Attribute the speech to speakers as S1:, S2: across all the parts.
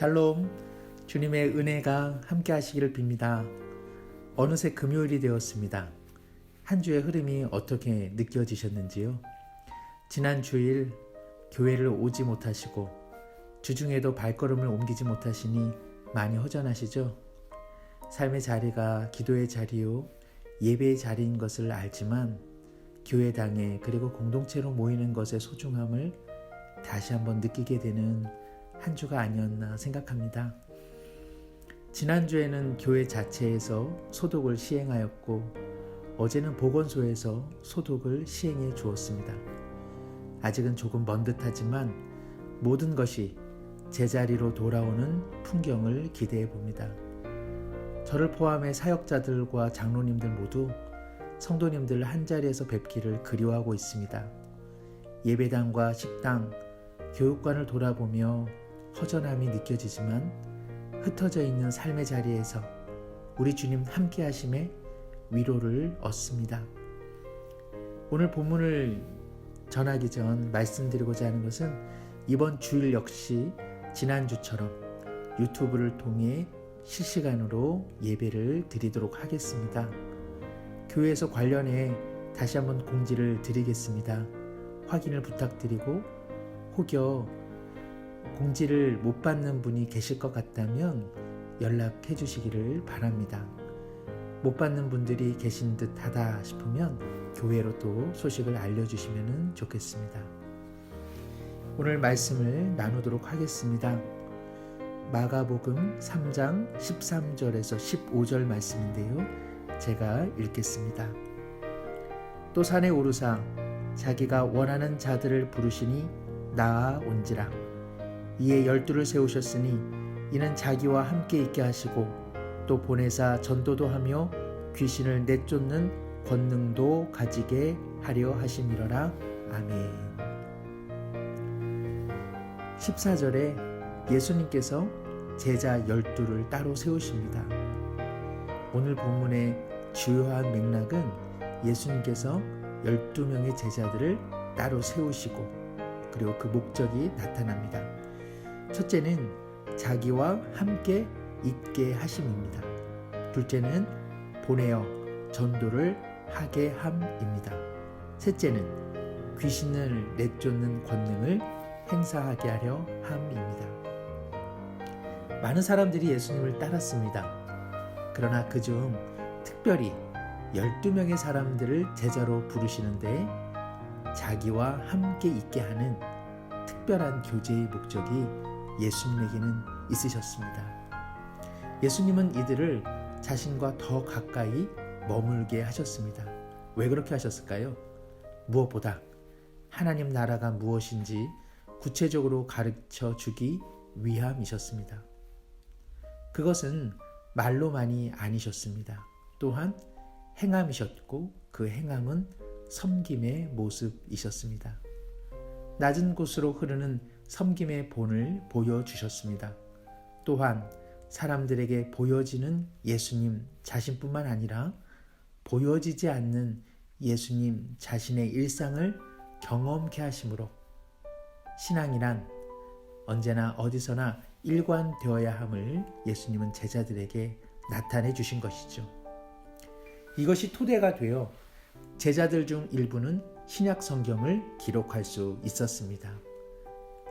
S1: 샬롬, 주님의 은혜가 함께 하시기를 빕니다. 어느새 금요일이 되었습니다. 한 주의 흐름이 어떻게 느껴지셨는지요? 지난 주일 교회를 오지 못하시고 주중에도 발걸음을 옮기지 못하시니 많이 허전하시죠? 삶의 자리가 기도의 자리요, 예배의 자리인 것을 알지만 교회당에 그리고 공동체로 모이는 것의 소중함을 다시 한번 느끼게 되는 한 주가 아니었나 생각합니다. 지난주에는 교회 자체에서 소독을 시행하였고 어제는 보건소에서 소독을 시행해 주었습니다. 아직은 조금 먼 듯하지만 모든 것이 제자리로 돌아오는 풍경을 기대해 봅니다. 저를 포함해 사역자들과 장로님들 모두 성도님들 한자리에서 뵙기를 그리워하고 있습니다. 예배당과 식당, 교육관을 돌아보며 허전함이 느껴지지만 흩어져 있는 삶의 자리에서 우리 주님 함께 하심에 위로를 얻습니다. 오늘 본문을 전하기 전 말씀드리고자 하는 것은 이번 주일 역시 지난주처럼 유튜브를 통해 실시간으로 예배를 드리도록 하겠습니다. 교회에서 관련해 다시 한번 공지를 드리겠습니다. 확인을 부탁드리고 혹여 공지를 못 받는 분이 계실 것 같다면 연락해 주시기를 바랍니다. 못 받는 분들이 계신 듯 하다 싶으면 교회로 또 소식을 알려주시면 좋겠습니다. 오늘 말씀을 나누도록 하겠습니다. 마가복음 3장 13절에서 15절 말씀인데요. 제가 읽겠습니다. 또 산에 오르사 자기가 원하는 자들을 부르시니 나아온지라. 이에 12를 세우셨으니 이는 자기와 함께 있게 하시고 또 보내사 전도도 하며 귀신을 내쫓는 권능도 가지게 하려 하심이러라. 아멘. 14절에 예수님께서 제자 12를 따로 세우십니다. 오늘 본문의 주요한 맥락은 예수님께서 12명의 제자들을 따로 세우시고 그리고 그 목적이 나타납니다. 첫째는 자기와 함께 있게 하심입니다. 둘째는 보내어 전도를 하게 함입니다. 셋째는 귀신을 내쫓는 권능을 행사하게 하려 함입니다. 많은 사람들이 예수님을 따랐습니다. 그러나 그중 특별히 12명의 사람들을 제자로 부르시는데 자기와 함께 있게 하는 특별한 교제의 목적이 예수님에게는 있으셨습니다. 예수님은 이들을 자신과 더 가까이 머물게 하셨습니다. 왜 그렇게 하셨을까요? 무엇보다 하나님 나라가 무엇인지 구체적으로 가르쳐 주기 위함이셨습니다. 그것은 말로만이 아니셨습니다. 또한 행함이셨고 그 행함은 섬김의 모습이셨습니다. 낮은 곳으로 흐르는 섬김의 본을 보여주셨습니다. 또한 사람들에게 보여지는 예수님 자신뿐만 아니라 보여지지 않는 예수님 자신의 일상을 경험케 하심으로 신앙이란 언제나 어디서나 일관되어야 함을 예수님은 제자들에게 나타내 주신 것이죠. 이것이 토대가 되어 제자들 중 일부는 신약 성경을 기록할 수 있었습니다.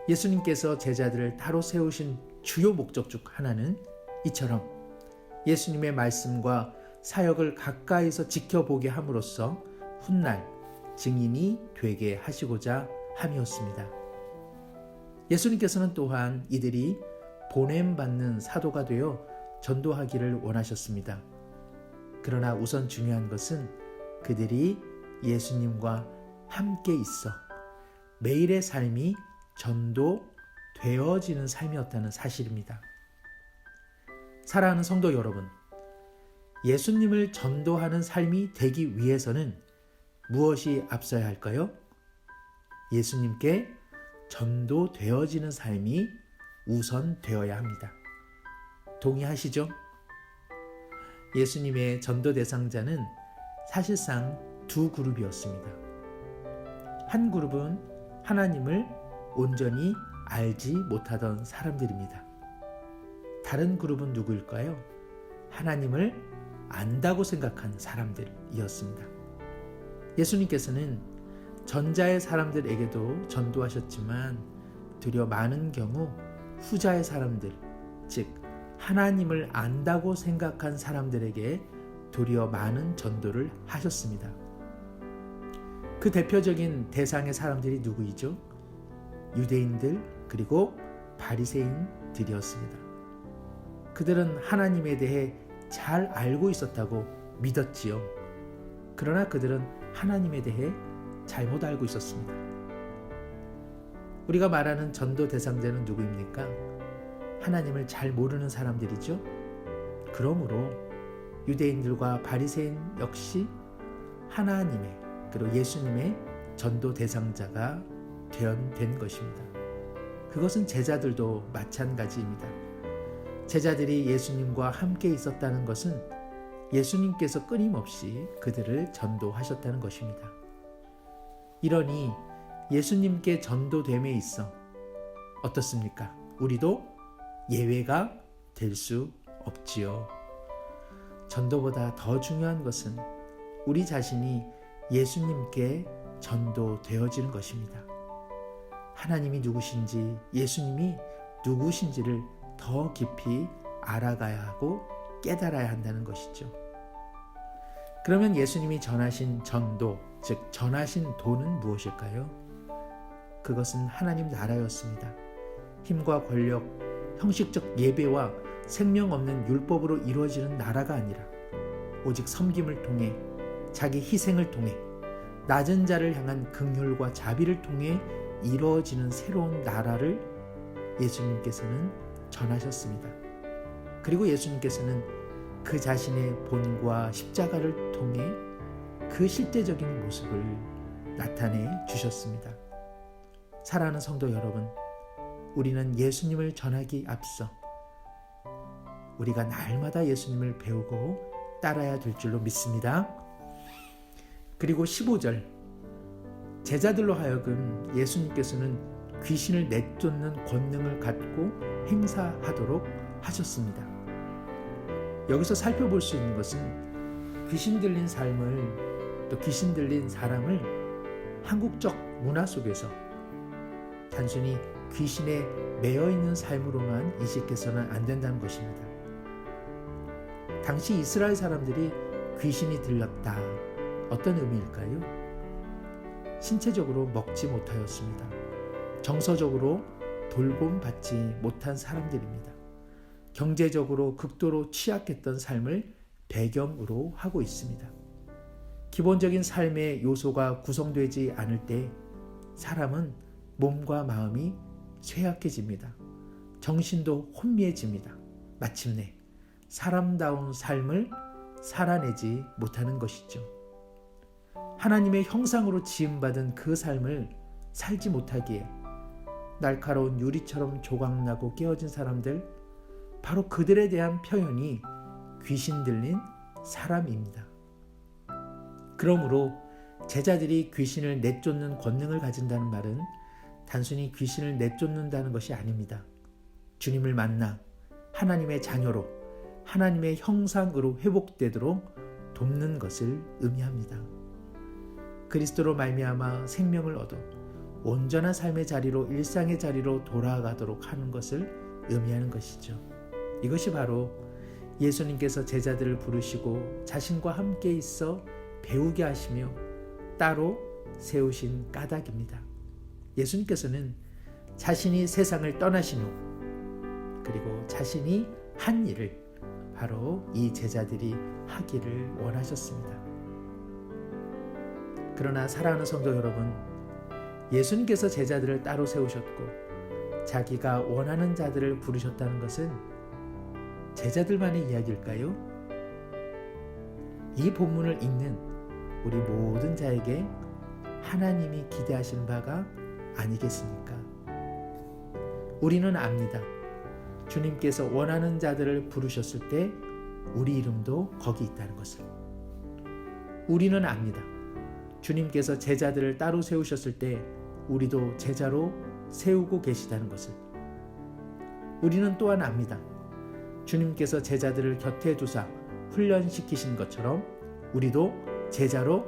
S1: 예수님께서 제자들을 따로 세우신 주요 목적 중 하나는 이처럼 예수님의 말씀과 사역을 가까이서 지켜보게 함으로써 훗날 증인이 되게 하시고자 함이었습니다. 예수님께서는 또한 이들이 보냄받는 사도가 되어 전도하기를 원하셨습되었습니다. 그러나 우선 중요한 것은 그들이 예수님과 함께 있어 매일의 삶이 전도되어지는 삶이었다는 사실입니다. 사랑하는 성도 여러분, 예수님을 전도하는 삶이 되기 위해서는 무엇이 앞서야 할까요? 예수님께 전도되어지는 삶이 우선되어야 합니다. 동의하시죠? 예수님의 전도 대상자는 사실상 두 그룹이었습니다. 한 그룹은 하나님을 온전히 알지 못하던 사람들입니다. 다른 그룹은 누구일까요? 하나님을 안다고 생각한 사람들이었습니다. 예수님께서는 전자의 사람들에게도 전도하셨지만 되려 많은 경우 후자의 사람들, 즉 하나님을 안다고 생각한 사람들에게 도리어 많은 전도를 하셨습니다. 그 대표적인 대상의 사람들이 누구이죠? 유대인들 그리고 바리새인들이었습니다. 그들은 하나님에 대해 잘 알고 있었다고 믿었지요. 그러나 그들은 하나님에 대해 잘못 알고 있었습니다. 우리가 말하는 전도 대상자는 누구입니까? 하나님을 잘 모르는 사람들이죠. 그러므로 유대인들과 바리새인 역시 하나님의 그리고 예수님의 전도 대상자가 된 것입니다. 그것은 제자들도 마찬가지입니다. 제자들이 예수님과 함께 있었다는 것은 예수님께서 끊임없이 그들을 전도하셨다는 것입니다. 이러니 예수님께 전도됨에 있어 어떻습니까? 우리도 예외가 될 수 없지요. 전도보다 더 중요한 것은 우리 자신이 예수님께 전도되어지는 것입니다. 하나님이 누구신지, 예수님이 누구신지를 더 깊이 알아가야 하고 깨달아야 한다는 것이죠. 그러면 예수님이 전하신 전도, 즉 전하신 도는 무엇일까요? 그것은 하나님 나라였습니다. 힘과 권력, 형식적 예배와 생명 없는 율법으로 이루어지는 나라가 아니라 오직 섬김을 통해, 자기 희생을 통해, 낮은 자를 향한 긍휼과 자비를 통해 이루어지는 새로운 나라를 예수님께서는 전하셨습니다. 그리고 예수님께서는 그 자신의 본과 십자가를 통해 그 실제적인 모습을 나타내 주셨습니다. 사랑하는 성도 여러분, 우리는 예수님을 전하기 앞서 우리가 날마다 예수님을 배우고 따라야 될 줄로 믿습니다. 그리고 15절, 제자들로 하여금 예수님께서는 귀신을 내쫓는 권능을 갖고 행사하도록 하셨습니다. 여기서 살펴볼 수 있는 것은 귀신 들린 삶을, 또 귀신 들린 사람을 한국적 문화 속에서 단순히 귀신에 매여 있는 삶으로만 인식해서는 안 된다는 것입니다. 당시 이스라엘 사람들이 귀신이 들렸다. 어떤 의미일까요? 신체적으로 먹지 못하였습니다. 정서적으로 돌봄받지 못한 사람들입니다. 경제적으로 극도로 취약했던 삶을 배경으로 하고 있습니다. 기본적인 삶의 요소가 구성되지 않을 때 사람은 몸과 마음이 쇠약해집니다. 정신도 혼미해집니다. 마침내 사람다운 삶을 살아내지 못하는 것이죠. 하나님의 형상으로 지음받은 그 삶을 살지 못하기에 날카로운 유리처럼 조각나고 깨어진 사람들, 바로 그들에 대한 표현이 귀신 들린 사람입니다. 그러므로 제자들이 귀신을 내쫓는 권능을 가진다는 말은 단순히 귀신을 내쫓는다는 것이 아닙니다. 주님을 만나 하나님의 자녀로, 하나님의 형상으로 회복되도록 돕는 것을 의미합니다. 그리스도로 말미암아 생명을 얻어 온전한 삶의 자리로, 일상의 자리로 돌아가도록 하는 것을 의미하는 것이죠. 이것이 바로 예수님께서 제자들을 부르시고 자신과 함께 있어 배우게 하시며 따로 세우신 까닭입니다. 예수님께서는 자신이 세상을 떠나신 후, 그리고 자신이 한 일을 바로 이 제자들이 하기를 원하셨습니다. 그러나 사랑하는 성도 여러분, 예수님께서 제자들을 따로 세우셨고 자기가 원하는 자들을 부르셨다는 것은 제자들만의 이야기일까요? 이 본문을 읽는 우리 모든 자에게 하나님이 기대하시는 바가 아니겠습니까? 우리는 압니다. 주님께서 원하는 자들을 부르셨을 때 우리 이름도 거기 있다는 것을. 우리는 압니다. 주님께서 제자들을 따로 세우셨을 때 우리도 제자로 세우고 계시다는 것을. 우리는 또한 압니다. 주님께서 제자들을 곁에 두사 훈련시키신 것처럼 우리도 제자로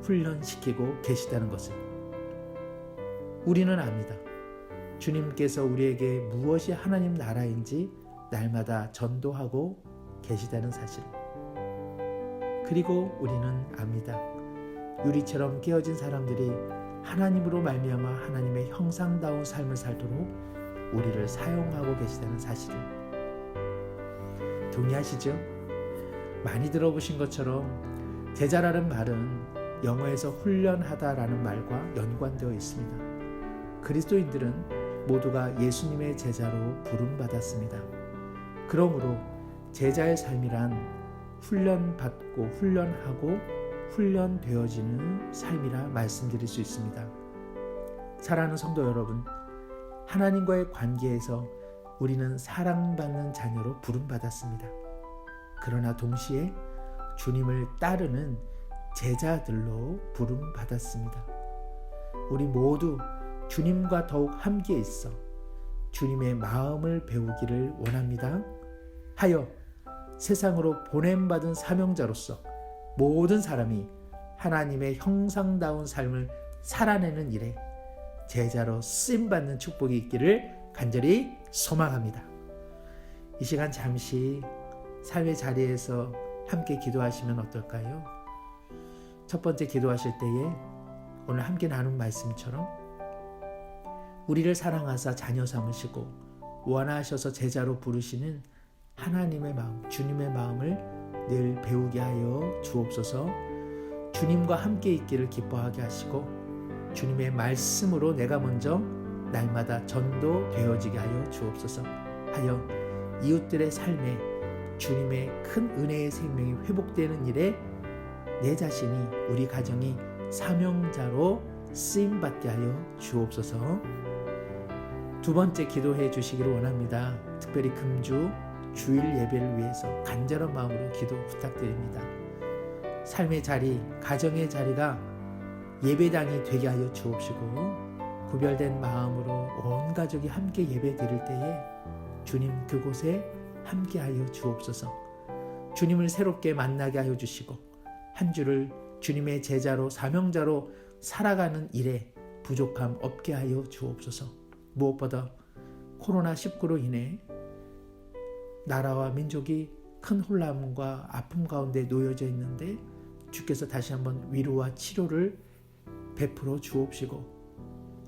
S1: 훈련시키고 계시다는 것을 우리는 압니다. 주님께서 우리에게 무엇이 하나님 나라인지 날마다 전도하고 계시다는 사실. 그리고 우리는 압니다. 유리처럼 깨어진 사람들이 하나님으로 말미암아 하나님의 형상다운 삶을 살도록 우리를 사용하고 계시다는 사실을 동의하시죠? 많이 들어보신 것처럼 제자라는 말은 영어에서 훈련하다라는 말과 연관되어 있습니다. 그리스도인들은 모두가 예수님의 제자로 부름받았습니다. 그러므로 제자의 삶이란 훈련받고 훈련하고 훈련되어지는 삶이라 말씀드릴 수 있습니다. 사랑하는 성도 여러분, 하나님과의 관계에서 우리는 사랑받는 자녀로 부름받았습니다. 그러나 동시에 주님을 따르는 제자들로 부름받았습니다. 우리 모두 주님과 더욱 함께 있어 주님의 마음을 배우기를 원합니다. 하여 세상으로 보냄받은 사명자로서 모든 사람이 하나님의 형상다운 삶을 살아내는 일에 제자로 쓰임받는 축복이 있기를 간절히 소망합니다. 이 시간 잠시 삶의 자리에서 함께 기도하시면 어떨까요? 첫 번째 기도하실 때에 오늘 함께 나눈 말씀처럼 우리를 사랑하사 자녀 삼으시고 원하셔서 제자로 부르시는 하나님의 마음, 주님의 마음을 늘 배우게 하여 주옵소서. 주님과 함께 있기를 기뻐하게 하시고 주님의 말씀으로 내가 먼저 날마다 전도되어지게 하여 주옵소서. 하여 이웃들의 삶에 주님의 큰 은혜의 생명이 회복되는 일에 내 자신이, 우리 가정이 사명자로 쓰임받게 하여 주옵소서. 두 번째 기도해 주시기를 원합니다. 특별히 금주 주일 예배를 위해서 간절한 마음으로 기도 부탁드립니다. 삶의 자리, 가정의 자리가 예배당이 되게 하여 주옵시고 구별된 마음으로 온 가족이 함께 예배 드릴 때에 주님 그곳에 함께 하여 주옵소서. 주님을 새롭게 만나게 하여 주시고 한 주를 주님의 제자로 사명자로 살아가는 일에 부족함 없게 하여 주옵소서. 무엇보다 코로나19로 인해 나라와 민족이 큰 혼란과 아픔 가운데 놓여져 있는데 주께서 다시 한번 위로와 치료를 베풀어 주옵시고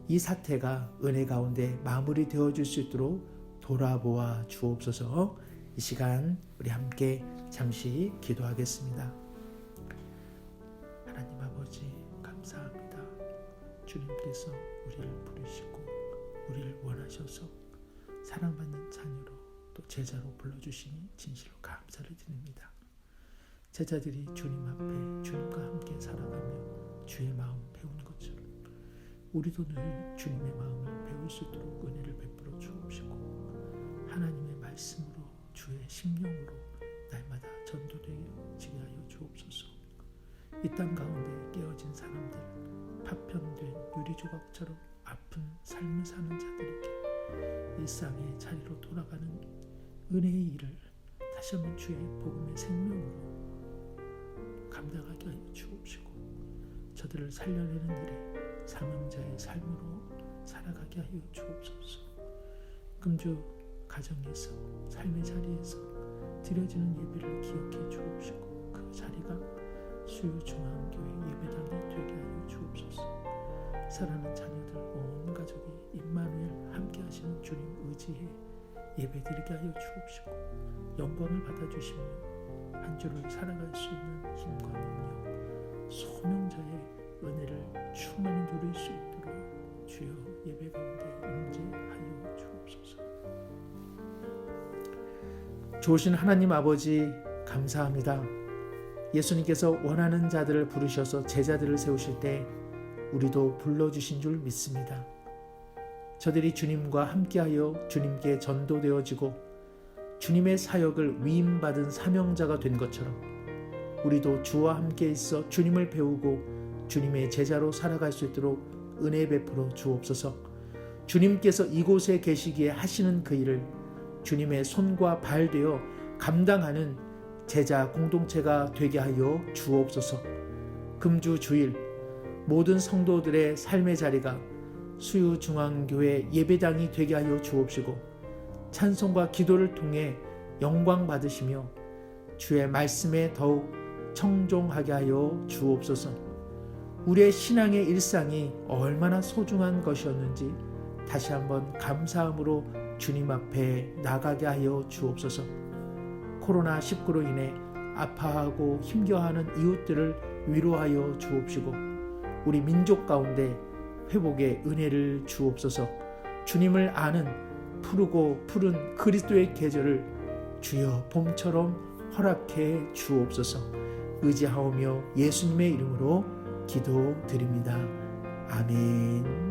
S1: 이 사태가 은혜 가운데 마무리되어 줄 수 있도록 돌아보아 주옵소서. 이 시간 우리 함께 잠시 기도하겠습니다. 하나님 아버지 감사합니다. 주님께서 우리를 부르시고 우리를 원하셔서 사랑받는 자녀로 또 제자로 불러주시니 진실로 감사를 드립니다. 제자들이 주님 앞에 주님과 함께 살아가며 주의 마음 배운 것처럼 우리도 늘 주님의 마음을 배울 수 있도록 은혜를 베풀어 주옵시고 하나님의 말씀으로 주의 심령으로 날마다 전도되어지게 하여 주옵소서. 이 땅 가운데 깨어진 사람들, 파편된 유리조각처럼 아픈 삶을 사는 자들에게 일상의 자리로 돌아가는 은혜의 일을 다시 한번 주의 복음의 생명으로 감당하게 하여 주옵시고 저들을 살려내는 일에 사명자의 삶으로 살아가게 하여 주옵소서. 금주 가정에서 삶의 자리에서 드려지는 예배를 기억해 주옵시고 그 자리가 수요중앙교회 예배당이 되게 하여 주옵소서. 사랑하는 자녀들 온 가족이 임마누엘 함께 하시는 주님 의지에 예배드리게 하여 주옵시고 영광을 받아주시며 한 주를 살아갈 수 있는 힘과 능력, 소명자의 은혜를 충만히 누릴 수 있도록 주여 예배 가운데 임재하여 주옵소서. 좋으신 하나님 아버지 감사합니다. 예수님께서 원하는 자들을 부르셔서 제자들을 세우실 때 우리도 불러주신 줄 믿습니다. 저들이 주님과 함께하여 주님께 전도되어지고 주님의 사역을 위임받은 사명자가 된 것처럼 우리도 주와 함께 있어 주님을 배우고 주님의 제자로 살아갈 수 있도록 은혜 베풀어 주옵소서. 주님께서 이곳에 계시기에 하시는 그 일을 주님의 손과 발 되어 감당하는 제자 공동체가 되게 하여 주옵소서. 금주 주일 모든 성도들의 삶의 자리가 수유중앙교회 예배당이 되게 하여 주옵시고 찬송과 기도를 통해 영광 받으시며 주의 말씀에 더욱 청종하게 하여 주옵소서. 우리의 신앙의 일상이 얼마나 소중한 것이었는지 다시 한번 감사함으로 주님 앞에 나가게 하여 주옵소서. 코로나19로 인해 아파하고 힘겨워하는 이웃들을 위로하여 주옵시고 우리 민족 가운데 회복의 은혜를 주옵소서. 주님을 아는 푸르고 푸른 그리스도의 계절을 주여 봄처럼 허락해 주옵소서. 의지하오며 예수님의 이름으로 기도드립니다. 아멘.